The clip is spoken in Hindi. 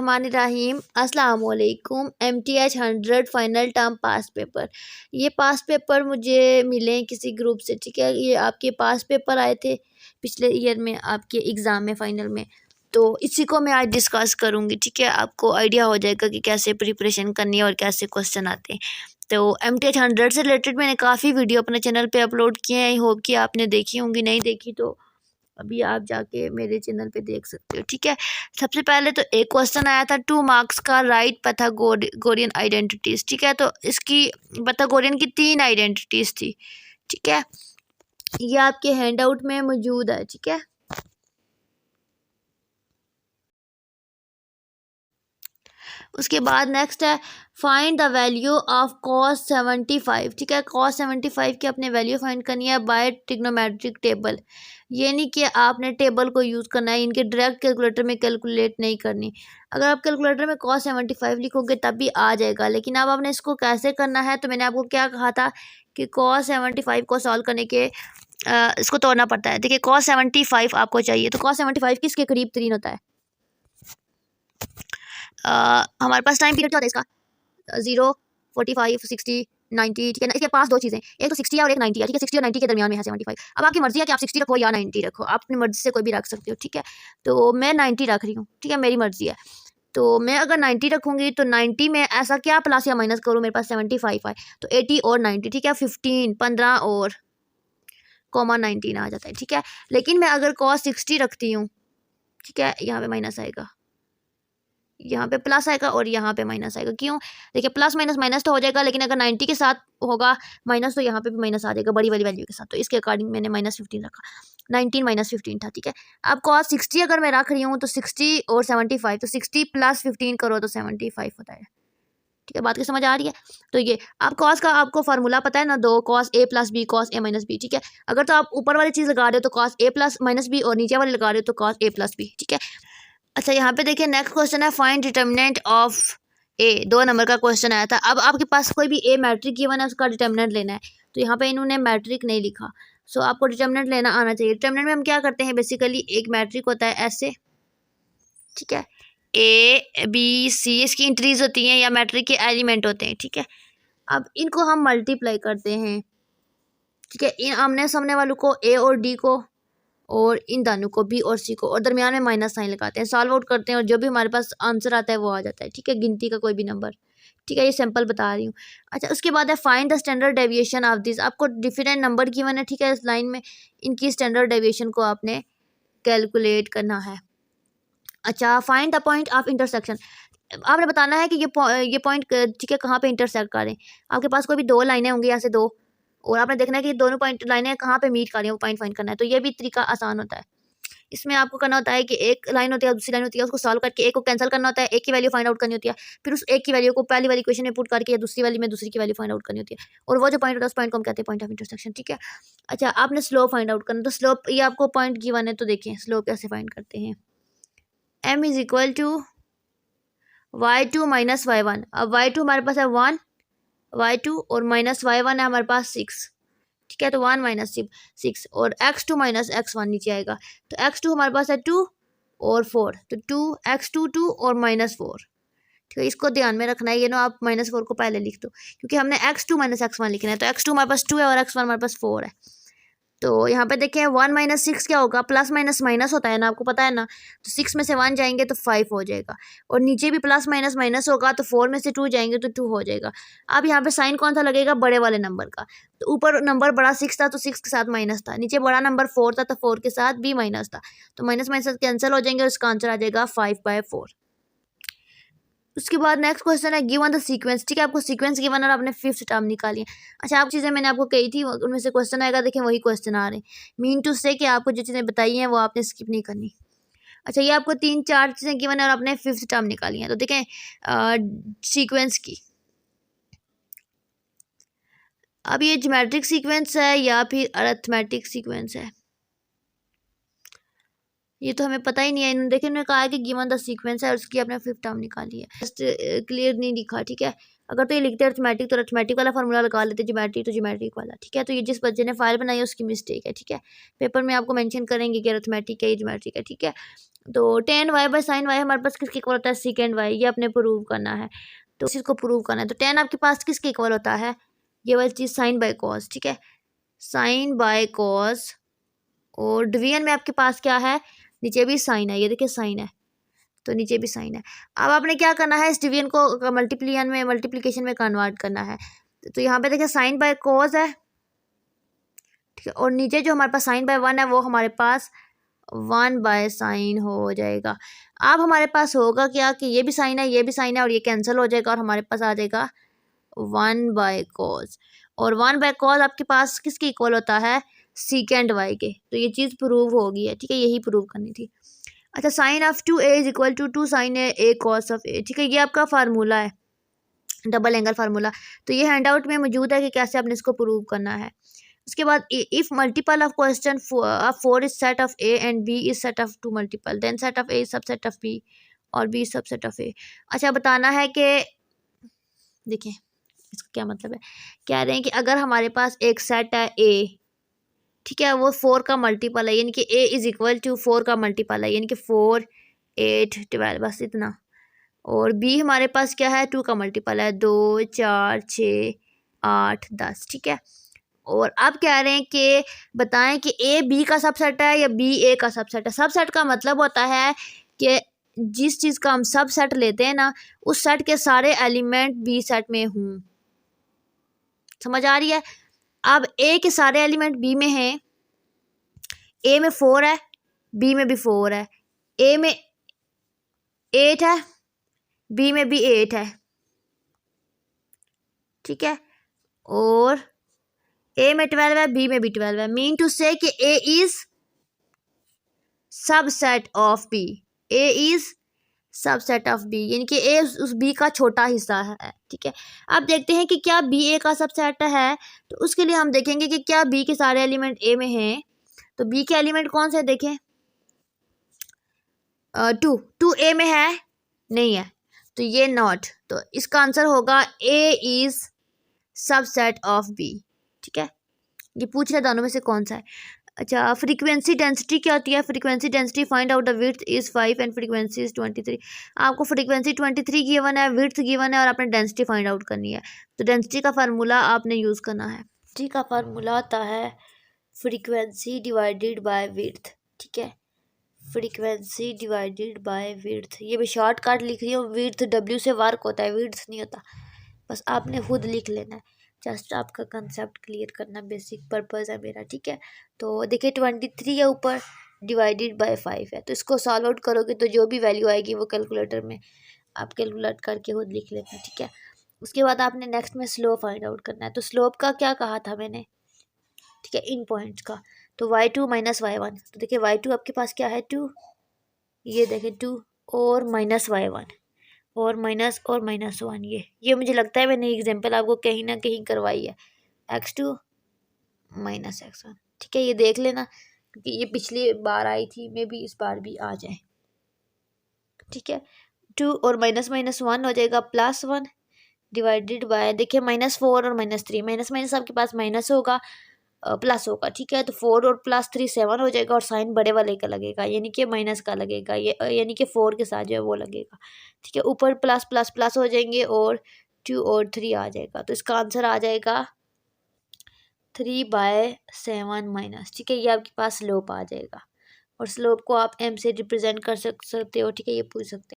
बिस्मिल्लाहिर्रहमानिर्रहीम। अस्सलाम वालेकुम। MTH 100 फाइनल टर्म पास पेपर। ये पास पेपर मुझे मिले किसी ग्रुप से, ठीक है। ये आपके पास पेपर आए थे पिछले ईयर में आपके एग्ज़ाम में, फ़ाइनल में। तो इसी को मैं आज डिस्कस करूँगी, ठीक है। आपको आइडिया हो जाएगा कि कैसे प्रिपरेशन करनी है और कैसे क्वेश्चन आते हैं। तो MTH 100 से रिलेटेड मैंने काफ़ी वीडियो अपने चैनल पे अपलोड किए हैं। आई होप कि आपने देखी होंगी, नहीं देखी तो अभी आप जाके मेरे चैनल पे देख सकते हो, ठीक है। सबसे पहले तो एक क्वेश्चन आया था 2 मार्क्स का, राइट पाइथागोरियन आइडेंटिटीज़, ठीक है। तो इसकी पाइथागोरियन की 3 आइडेंटिटीज़ थी, ठीक है। ये आपके हैंड आउट में मौजूद है, ठीक है। उसके बाद नेक्स्ट है find the value of cos 75, ठीक है। cos 75 की अपने वैल्यू फाइंड करनी है बाय ट्रिग्नोमेट्रिक टेबल। ये नहीं कि आपने टेबल को यूज़ करना है, इनके डायरेक्ट कैलकुलेटर में कैलकुलेट नहीं करनी। अगर आप कैलकुलेटर में cos 75 लिखोगे तब भी आ जाएगा, लेकिन अब आपने इसको कैसे करना है। तो मैंने आपको क्या कहा था कि cos 75 को सॉल्व करने के इसको तोड़ना पड़ता है। देखिए cos 75 आपको चाहिए, तो cos 75 किसके करीब 3 होता है। हमारे पास टाइम पीरियड क्या होता है इसका 0, 45, 60, 90, ठीक है ना। इसके पास 2 चीज़ें, एक तो 60 है और एक 90 है, ठीक है। 60 और 90 के दरमियान में है 75। अब आपकी मर्जी है कि आप 60 रखो या 90 रखो, आप अपनी मर्जी से कोई भी रख सकते हो, ठीक है। तो मैं 90 रख रही हूँ, ठीक है, मेरी मर्जी है। तो मैं अगर 90 रखूँगी तो 90 में ऐसा क्या प्लस या माइनस करूँ, मेरे पास 75 है तो 80 और 90, ठीक है। 15 और कॉमा 19 आ जाता है, ठीक है। लेकिन मैं अगर cos 60 रखती हूँ, ठीक है, यहाँ पे माइनस आएगा, यहाँ पे प्लस आएगा और यहाँ पे माइनस आएगा। क्यों? देखिए प्लस माइनस माइनस तो हो जाएगा, लेकिन अगर 90 के साथ होगा माइनस तो यहाँ पे भी माइनस आ जाएगा बड़ी वाली वैल्यू के साथ। तो इसके अकॉर्डिंग मैंने -15 रखा, 19 -15 था, ठीक है। अब cos 60 अगर मैं रख रही हूँ तो 60 और 75, तो 60 + 15 करो तो 75 होता है, ठीक है। बात की समझ आ रही है। तो ये आप cos का आपको फार्मूला पता है ना, 2 cos A + B cos A - B, ठीक है। अगर तो आप ऊपर वाली चीज़ लगा रहे हो तो cos A + -B और नीचे वाली लगा रहे हो तो cos A + B, ठीक है। अच्छा, यहाँ पे देखिए नेक्स्ट क्वेश्चन है find determinant of A. 2 number का क्वेश्चन आया था। अब आपके पास कोई भी ए मैट्रिक गिवन है, उसका डिटर्मिनेंट लेना है। तो यहाँ पे इन्होंने मैट्रिक नहीं लिखा, सो आपको डिटर्मिनेंट लेना आना चाहिए। डिटर्मिनेंट में हम क्या करते हैं, बेसिकली एक मैट्रिक होता है ऐसे, ठीक है, A B C इसकी इंट्रीज होती हैं या मैट्रिक के एलिमेंट होते हैं, ठीक है। अब इनको हम मल्टीप्लाई करते हैं, ठीक है। इन आमने सामने वालों को A और D को और इन दोनों को B और C को, और दरमियान में माइनस साइन लगाते हैं, सॉल्व आउट करते हैं और जो भी हमारे पास आंसर आता है वो आ जाता है, ठीक है। गिनती का कोई भी नंबर, ठीक है। ये सिंपल बता रही हूँ। अच्छा, उसके बाद है find the standard deviation of this. आपको डिफरेंट नंबर गिवन है, ठीक है। इस लाइन में इनकी स्टैंडर्ड डेविएशन को आपने कैलकुलेट करना है। अच्छा, find the point of intersection. आपने बताना है कि ये पॉइंट, ठीक है, कहाँ पे इंटरसेक्ट करें। आपके पास कोई भी 2 लाइनें होंगी, यहाँ से 2, और आपने देखना है कि दोनों पॉइंट लाइनें कहाँ पे मीट कर रही हैं, वो पॉइंट फाइंड करना है। तो ये भी तरीका आसान होता है। इसमें आपको करना होता है कि एक लाइन होती है, दूसरी लाइन होती है, उसको सॉल्व करके एक को कैंसिल करना होता है, एक की वैल्यू फाइंड आउट करनी होती है। फिर उस एक की वैल्यू को पहली वाली इक्वेशन में पुट करके या दूसरी वाली में दूसरी की वैल्यू फाइंड आउट करनी होती है, और वो जो पॉइंट होता है उस पॉइंट को हम कहते हैं पॉइंट ऑफ इंटरसेक्शन, ठीक है। अच्छा, आपने स्लोप फाइंड आउट करना, तो स्लोप ये आपको पॉइंट गिवन है, तो देखिए स्लोप कैसे फाइंड करते हैं। m = y2 - y1। अब y2 हमारे पास है 1, y2 और -y1 है हमारे पास 6, ठीक है। तो 1 - 6 और x2 - x1 नीचे आएगा। तो x2 हमारे पास है 2 और 4, तो 2 2 और -4, ठीक है। इसको ध्यान में रखना है, ये ना आप -4 को पहले लिख दो, क्योंकि हमने x2 - x1 लिखना है। तो x2 हमारे पास 2 है और x1 हमारे पास 4 है। तो यहाँ पे देखें 1 - 6 क्या होगा, प्लस माइनस माइनस होता है ना, आपको पता है ना। तो 6 में से 1 जाएंगे तो 5 हो जाएगा, और नीचे भी प्लस माइनस माइनस होगा, तो 4 में से 2 जाएंगे तो 2 हो जाएगा। अब यहाँ पे साइन कौन सा लगेगा, बड़े वाले नंबर का। तो ऊपर नंबर बड़ा 6 था तो 6 के साथ माइनस था, नीचे बड़ा नंबर 4 था तो 4 के साथ भी माइनस था। तो माइनस माइनस कैंसिल हो जाएंगे और इसका आंसर आ जाएगा 5/4। उसके बाद नेक्स्ट क्वेश्चन है गिवन द सीक्वेंस, ठीक है। आपको सीक्वेंस गिवन और आपने 5th टर्म निकाली है। अच्छा, आप चीज़ें मैंने आपको कही थी, उनमें से क्वेश्चन आएगा, देखें वही क्वेश्चन आ रहे हैं। मीन टू से कि आपको जो चीज़ें बताई हैं वो आपने स्किप नहीं करनी। अच्छा, ये आपको 3-4 चीज़ें गिवन है और आपने 5th टर्म निकाली है। तो देखें सीक्वेंस की, अब ये ज्योमेट्रिक सीक्वेंस है या फिर अरिथमेटिक सीक्वेंस है। ये तो हमें पता ही नहीं है। देखिए इन्होंने कहा है कि गिवन द सीक्वेंस है और उसकी आपने 5th टर्म निकाली है, जस्ट क्लियर नहीं लिखा, ठीक है। अगर तो ये लिखते अर्थमेटिक तो अर्थमेटिक वाला फार्मूला लगा लेते, ज्योमेट्रिक तो ज्योमेट्रिक वाला, ठीक है। तो ये जिस बच्चे ने फाइल बनाई है उसकी मिस्टेक है, ठीक है। पेपर में आपको मेंशन करेंगे कि अर्थमेटिक है, ज्योमेट्रिक है, ठीक है। तो tan y by sin y हमारे पास किसके इक्वल होता है, सेकेंड y, ये अपने प्रूव करना है। तो इसी को प्रूव करना है। तो tan आपके पास किसके इक्वल होता है, ये वाली चीज़ साइन बाय कॉस, ठीक है, साइन बाय कॉस। और डिवीजन में आपके पास क्या है, नीचे भी साइन है, ये देखिए साइन है तो नीचे भी साइन है। अब आपने क्या करना है, इस डिवीजन को मल्टीप्लिकेशन में कन्वर्ट करना है। तो यहाँ पे देखिए साइन बाय कॉस है, ठीक है, और नीचे जो हमारे पास साइन बाय 1 है वो हमारे पास 1 बाय साइन हो जाएगा। अब हमारे पास होगा क्या कि ये भी साइन है, ये भी साइन है, और ये कैंसिल हो जाएगा और हमारे पास आ जाएगा 1 बाय कॉस। और 1 बाय कॉस आपके पास किसके इक्वल होता है, सीकेंड वाई के। तो ये चीज़ प्रूव हो गई है, ठीक है, यही प्रूव करनी थी। अच्छा, sine of 2a is equal to 2 sine a cos of a, ठीक है, ये आपका फार्मूला है, डबल एंगल फार्मूला। तो ये हैंड आउट में मौजूद है कि कैसे आपने इसको प्रूव करना है। उसके बाद if multiple of question 4 is set of a and b is set of 2 multiple, then set of a is subset of b और b is subset of a। अच्छा, बताना है कि देखिए इसका क्या मतलब है, कह रहे हैं कि अगर हमारे पास एक सेट है a, ठीक है, वो 4 का मल्टीपल है, यानी कि a इज इक्वल टू 4 का मल्टीपल है, यानी कि 4 8 12, बस इतना। और b हमारे पास क्या है, 2 का मल्टीपल है, 2 4 6 8 10, ठीक है। और अब कह रहे हैं कि बताएं कि a b का सबसेट है या b a का सबसेट है। सबसेट का मतलब होता है कि जिस चीज़ का हम सबसेट लेते हैं ना, उस सेट के सारे एलिमेंट b सेट में हों। समझ आ रही है। अब a के सारे एलिमेंट b में हैं, a में 4 है, b में भी 4 है, a में 8 है, b में भी 8 है, ठीक है, और a में 12 है, b में भी 12 है। मीन टू से कि a is subset of b, a is subset of b, यानी कि a उस b का छोटा हिस्सा है, ठीक है। अब देखते हैं कि क्या b a का सबसेट है। तो उसके लिए हम देखेंगे कि क्या b के सारे एलिमेंट a में हैं। तो b के एलिमेंट कौन से देखें, 2 a में है, नहीं है, तो ये नॉट। तो इसका आंसर होगा a is subset of b, ठीक है। ये पूछ रहे दोनों में से कौन सा है। अच्छा, फ्रीक्वेंसी डेंसिटी क्या होती है, frequency density find out the width is 5 and frequency is 23। आपको फ्रीक्वेंसी 23 गिवन है, विड्थ गिवन है, और आपने डेंसिटी फाइंड आउट करनी है। तो डेंसिटी का फार्मूला आपने यूज़ करना है। डेंसिटी का फार्मूला आता है फ्रीक्वेंसी डिवाइडेड बाय विड्थ, ठीक है, फ्रीक्वेंसी डिवाइडेड बाय विड्थ। ये भी शॉर्टकट लिख रही हूँ, विड्थ w से वर्क होता है, विड्थ नहीं होता, बस आपने खुद लिख लेना है। जस्ट आपका कंसेप्ट क्लियर करना बेसिक पर्पज़ है मेरा, ठीक है। तो देखिए 23 है ऊपर, डिवाइडेड बाय 5 है, तो इसको सॉल्व आउट करोगे तो जो भी वैल्यू आएगी वो कैलकुलेटर में आप कैलकुलेट करके खुद लिख लेना, ठीक है। उसके बाद आपने नेक्स्ट में स्लोप फाइंड आउट करना है। तो स्लोप का क्या कहा था मैंने, ठीक है, इन पॉइंट्स का। तो y2 माइनस y1, तो देखिए y2 आपके पास क्या है 2, ये देखें 2, और माइनस y1 और माइनस 1, ये मुझे लगता है मैंने एग्जांपल आपको कहीं ना कहीं करवाई है, x2 माइनस x1, ठीक है, ये देख लेना क्योंकि ये पिछली बार आई थी, मे भी इस बार भी आ जाए, ठीक है। 2 और माइनस 1 हो जाएगा +1 डिवाइडेड बाय, देखिए -4 और -3, माइनस आपके पास माइनस होगा प्लस होगा, ठीक है। तो 4 और +3 7 हो जाएगा, और साइन बड़े वाले का लगेगा, यानी कि माइनस का लगेगा, ये यानी कि 4 के साथ जो है वो लगेगा, ठीक है। ऊपर प्लस प्लस प्लस हो जाएंगे और 2 और 3 आ जाएगा, तो इसका आंसर आ जाएगा 3/7 माइनस, ठीक है। ये आपके पास स्लोप आ जाएगा, और स्लोप को आप m से रिप्रेजेंट कर सकते हो, ठीक है, ये पूछ सकते हैं।